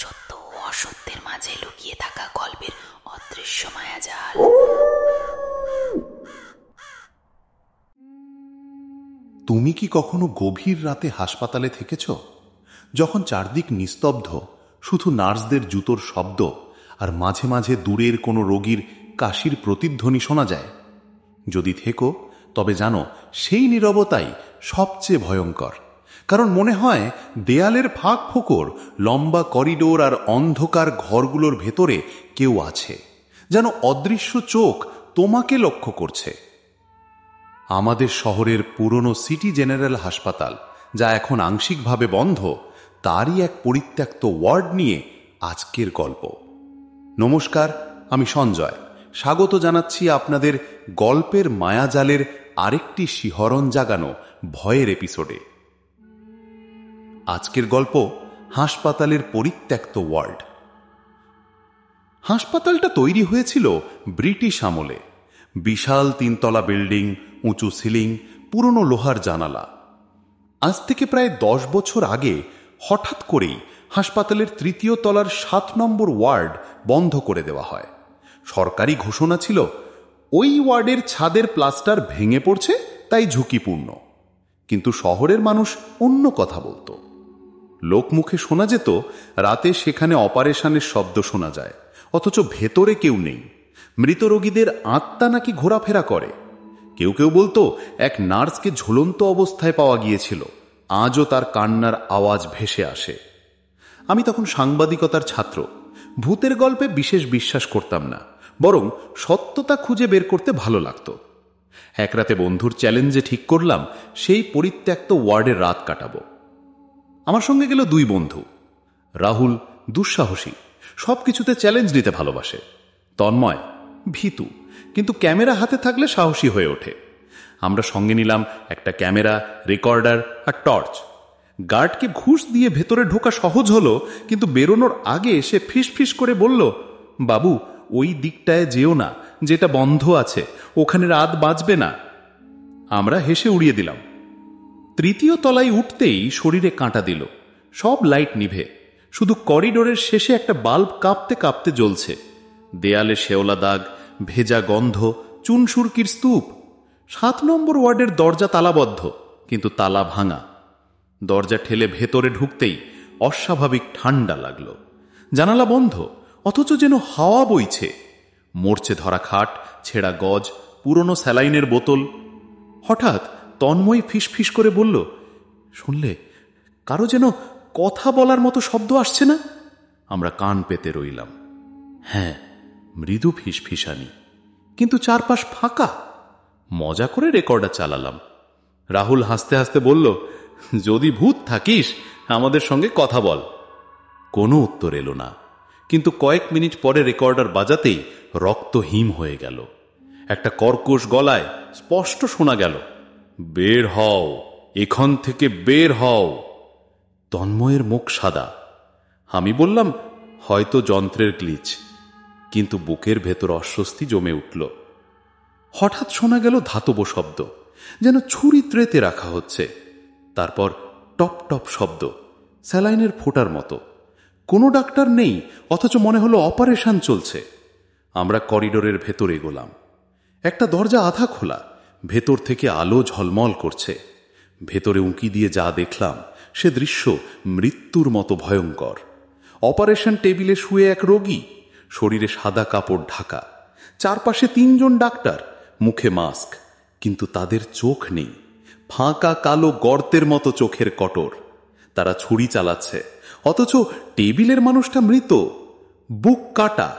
সত্য ও অসত্যের মাঝে লুকিয়ে থাকা গল্পের অদৃশ্য মায়াজাল। তুমি কি কখনো গভীর রাতে হাসপাতালে থেকেছ, যখন চারদিক নিস্তব্ধ, শুধু নার্সদের জুতোর শব্দ আর মাঝে মাঝে দূরের কোনো রোগীর কাশির প্রতিধ্বনি শোনা যায়? যদি থেকো তবে জানো, সেই নীরবতাই সবচেয়ে ভয়ঙ্কর। কারণ মনে হয় দেয়ালের ফাঁক ফোকর, লম্বা করিডোর আর অন্ধকার ঘরগুলোর ভেতরে কেউ আছে, যেন অদৃশ্য চোখ তোমাকে লক্ষ্য করছে। আমাদের শহরের পুরনো সিটি জেনারেল হাসপাতাল, যা এখন আংশিকভাবে বন্ধ, তারই এক পরিত্যক্ত ওয়ার্ড নিয়ে আজকের গল্প। নমস্কার, আমি সঞ্জয়। স্বাগত জানাচ্ছি আপনাদের গল্পের মায়াজালের আরেকটি শিহরণ জাগানো ভয়ের এপিসোডে। আজকের গল্প হাসপাতালের পরিত্যক্ত ওয়ার্ড। হাসপাতালটা তৈরি হয়েছিল ব্রিটিশ আমলে। বিশাল 3 তলা বিল্ডিং, উঁচু সিলিং, পুরনো লোহার জানালা। আজ থেকে প্রায় 10 বছর আগে হঠাৎ করেই হাসপাতালের 3য় তলার 7 নম্বর ওয়ার্ড বন্ধ করে দেওয়া হয়। সরকারি ঘোষণা ছিল, ওই ওয়ার্ডের ছাদের প্লাস্টার ভেঙে পড়ছে, তাই ঝুঁকিপূর্ণ। কিন্তু শহরের মানুষ অন্য কথা বলতো। লোকমুখে শোনা যেত রাতে সেখানে অপারেশনের শব্দ শোনা যায়, অথচ ভেতরে কেউ নেই। মৃত রোগীদের আত্মা নাকি ঘোরাফেরা করে। কেউ কেউ বলতো এক নার্সকে ঝুলন্ত অবস্থায় পাওয়া গিয়েছিল, আজও তার কান্নার আওয়াজ ভেসে আসে। আমি তখন সাংবাদিকতার ছাত্র, ভূতের গল্পে বিশেষ বিশ্বাস করতাম না, বরং সত্যতা খুঁজে বের করতে ভালো লাগত। এক রাতে বন্ধুর চ্যালেঞ্জে ঠিক করলাম সেই পরিত্যক্ত ওয়ার্ডে রাত কাটাবো। আমার সঙ্গে গেল 2 বন্ধু। রাহুল দুঃসাহসী, সবকিছুতে চ্যালেঞ্জ নিতে ভালোবাসে। তন্ময় ভীতু, কিন্তু ক্যামেরা হাতে থাকলে সাহসী হয়ে ওঠে। আমরা সঙ্গে নিলাম একটা ক্যামেরা, রেকর্ডার আর টর্চ। গার্ডকে ঘুষ দিয়ে ভেতরে ঢোকা সহজ হলো, কিন্তু বেরোনোর আগে সে ফিস করে বলল, বাবু ওই দিকটায় যেও না, যেটা বন্ধ আছে, ওখানে রাত বাঁচবে না। আমরা হেসে উড়িয়ে দিলাম। 3য় তলায় উঠতেই শরীরে কাঁটা দিল। সব লাইট নিভে, শুধু করিডোরের শেষে একটা বাল্ব কাঁপতে কাঁপতে জ্বলছে। দেয়ালে শেওলা দাগ, ভেজা গন্ধ, চুনসুরকির স্তূপ। 7 নম্বর ওয়ার্ডের দরজা তালাবদ্ধ, কিন্তু তালা ভাঙা। দরজা ঠেলে ভেতরে ঢুকতেই অস্বাভাবিক ঠান্ডা লাগলো। জানালা বন্ধ, অথচ যেন হাওয়া বইছে। মরচে ধরা খাট, ছেঁড়া গজ, পুরনো স্যালাইনের বোতল। হঠাৎ তন্ময় ফিস করে বলল, শুনলে? কারো যেন কথা বলার মতো শব্দ আসছে না? আমরা কান পেতে রইলাম। হ্যাঁ, মৃদু ফিসফিসানি, কিন্তু চারপাশ ফাঁকা। মজা করে রেকর্ডার চালালাম। রাহুল হাসতে হাসতে বলল, যদি ভূত থাকিস আমাদের সঙ্গে কথা বল। কোনো উত্তর এলো না, কিন্তু কয়েক মিনিট পরে রেকর্ডার বাজাতেই রক্ত হিম হয়ে গেল। একটা কর্কশ গলায় স্পষ্ট শোনা গেল, বের হও, এখান থেকে বের হও। তন্ময়ের মুখ সাদা। আমি বললাম, হয়তো যন্ত্রের গ্লিচ, কিন্তু বুকের ভেতর অস্বস্তি জমে উঠল। হঠাৎ শোনা গেল ধাতব শব্দ, যেন ছুরি ত্রেতে রাখা হচ্ছে। তারপর টপ টপ শব্দ, স্যালাইনের ফোঁটার মতো। কোনো ডাক্তার নেই, অথচ মনে হলো অপারেশন চলছে। আমরা করিডোরের ভেতর এগোলাম। একটা দরজা আধা খোলা, ভেতর থেকে আলো ঝলমল করছে। ভেতরে উঁকি দিয়ে যা দেখলাম, সে দৃশ্য মৃত্যুর মতো ভয়ঙ্কর। অপারেশন টেবিলে শুয়ে এক রোগী, শরীরে সাদা কাপড় ঢাকা। চারপাশে 3 জন ডাক্তার, মুখে মাস্ক, কিন্তু তাদের চোখ নেই। ফাঁকা কালো গর্তের মতো চোখের কটর। তারা ছুরি চালাচ্ছে, অথচ টেবিলের মানুষটা মৃত। বুক কাটা,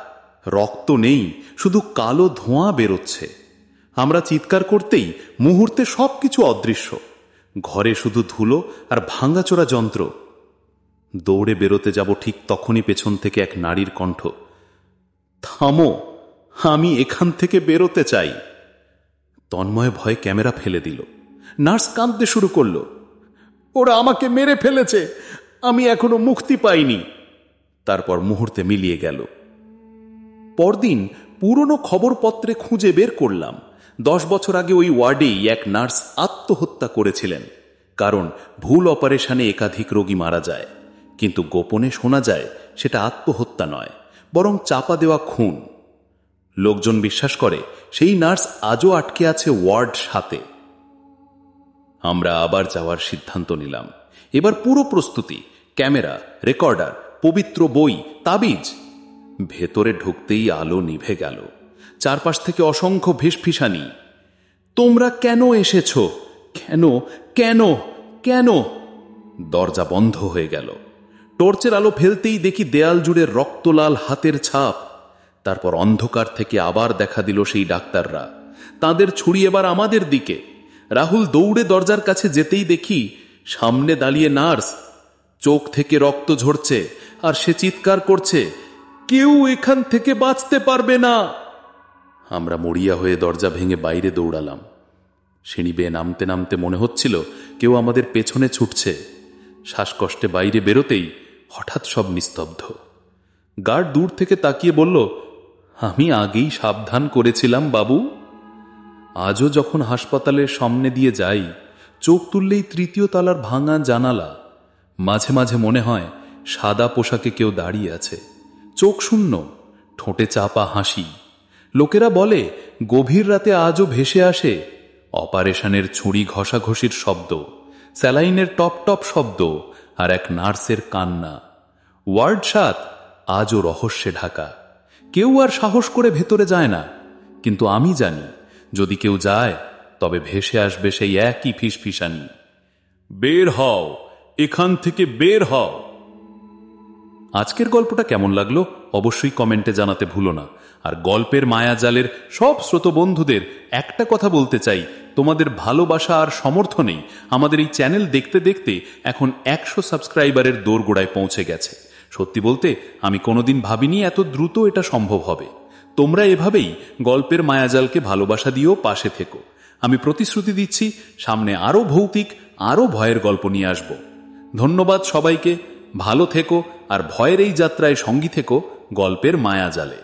রক্ত নেই, শুধু কালো ধোঁয়া বেরোচ্ছে। আমরা চিৎকার করতেই মুহূর্তে সবকিছু অদৃশ্য। ঘরে শুধু ধুলো আর ভাঙাচোরা যন্ত্র। দৌড়ে বেরোতে যাব, ঠিক তখনই পেছন থেকে এক নারীর কণ্ঠ, থামো, আমি এখান থেকে বেরোতে চাই। তন্ময় ভয়ে ক্যামেরা ফেলে দিল। নার্স কাঁদতে শুরু করল, ওরা আমাকে মেরে ফেলেছে, আমি এখনো মুক্তি পাইনি। তারপর মুহূর্তে মিলিয়ে গেল। পরদিন পুরনো খবরপত্রে খুঁজে বের করলাম, 10 বছর আগে ওই ওয়ার্ডেই এক নার্স আত্মহত্যা করেছিলেন। কারণ ভুল অপারেশনে একাধিক রোগী মারা যায়, কিন্তু গোপনে শোনা যায় সেটা আত্মহত্যা নয়, বরং চাপা দেওয়া খুন। লোকজন বিশ্বাস করে সেই নার্স আজও আটকে আছে ওয়ার্ড 7-এ। আমরা আবার যাওয়ার সিদ্ধান্ত নিলাম। এবার পুরো প্রস্তুতি, ক্যামেরা, রেকর্ডার, পবিত্র বই, তাবিজ। ভেতরে ঢুকতেই আলো নিভে গেল। চারপাশ থেকে অসংখ্য ফিসফিসানি। তোমরা কেন এসেছ? কেন কেন কেন? দরজা বন্ধ হয়ে গেল। টর্চের আলো ফেলতেই দেখি দেয়াল জুড়ে রক্তলাল হাতের ছাপ। তারপর অন্ধকার থেকে আবার দেখা দিল সেই ডাক্তাররা। তাদের ছুরি এবার আমাদের দিকে। রাহুল দৌড়ে দরজার কাছে যেতেই দেখি সামনে দাঁড়িয়ে নার্স। চোখ থেকে রক্ত ঝরছে আর সে চিৎকার করছে, কেউ এখান থেকে বাঁচতে পারবে না। আমরা মরিয়া হয়ে দরজা ভেঙে বাইরে দৌড়ালাম। সিঁড়ি বেয়ে নামতে নামতে মনে হচ্ছিল কেউ আমাদের পেছনে ছুটছে। শ্বাসকষ্টে বাইরে বেরোতেই হঠাৎ সব নিস্তব্ধ। গার্ড দূর থেকে তাকিয়ে বলল, আমি আগেই সাবধান করেছিলাম বাবু। আজও যখন হাসপাতালের সামনে দিয়ে যাই, চোখ তুললেই 3য় তলার ভাঙা জানালা। মাঝে মাঝে মনে হয় সাদা পোশাকে কেউ দাঁড়িয়ে আছে, চোখ শূন্য, ঠোঁটে চাপা হাসি। লোকেরা বলে গভীর রাতে আজও ভেসে আসে অপারেশনের ছুরি ঘষাঘষির শব্দ, স্যালাইনের টপ টপ শব্দ আর এক নার্সের কান্না। ওয়ার্ড 7 আজও রহস্যে ঢাকা। কেউ আর সাহস করে ভেতরে যায় না, কিন্তু আমি জানি যদি কেউ যায় তবে ভেসে আসবে সেই একই ফিসফিসানি, বের হও, এখান থেকে বের হও। আজকের গল্পটা কেমন লাগলো অবশ্যই কমেন্টে জানাতে ভুলো না। আর গল্পের মায়াজালের সব শ্রোত বন্ধুদের একটা কথা বলতে চাই, তোমাদের ভালোবাসা আর সমর্থনেই আমাদের এই চ্যানেল দেখতে দেখতে এখন 100 সাবস্ক্রাইবারের দোরগোড়ায় পৌঁছে গেছে। সত্যি বলতে আমি কোনোদিন ভাবিনি এত দ্রুত এটা সম্ভব হবে। তোমরা এভাবেই গল্পের মায়াজালকে ভালোবাসা দিয়েও পাশে থেকো। আমি প্রতিশ্রুতি দিচ্ছি সামনে আরও ভৌতিক, আরও ভয়ের গল্প নিয়ে আসব। ধন্যবাদ সবাইকে। ভালো থেকো আর ভয়ের এই যাত্রায় সঙ্গী থেকো গল্পের মায়াজালে।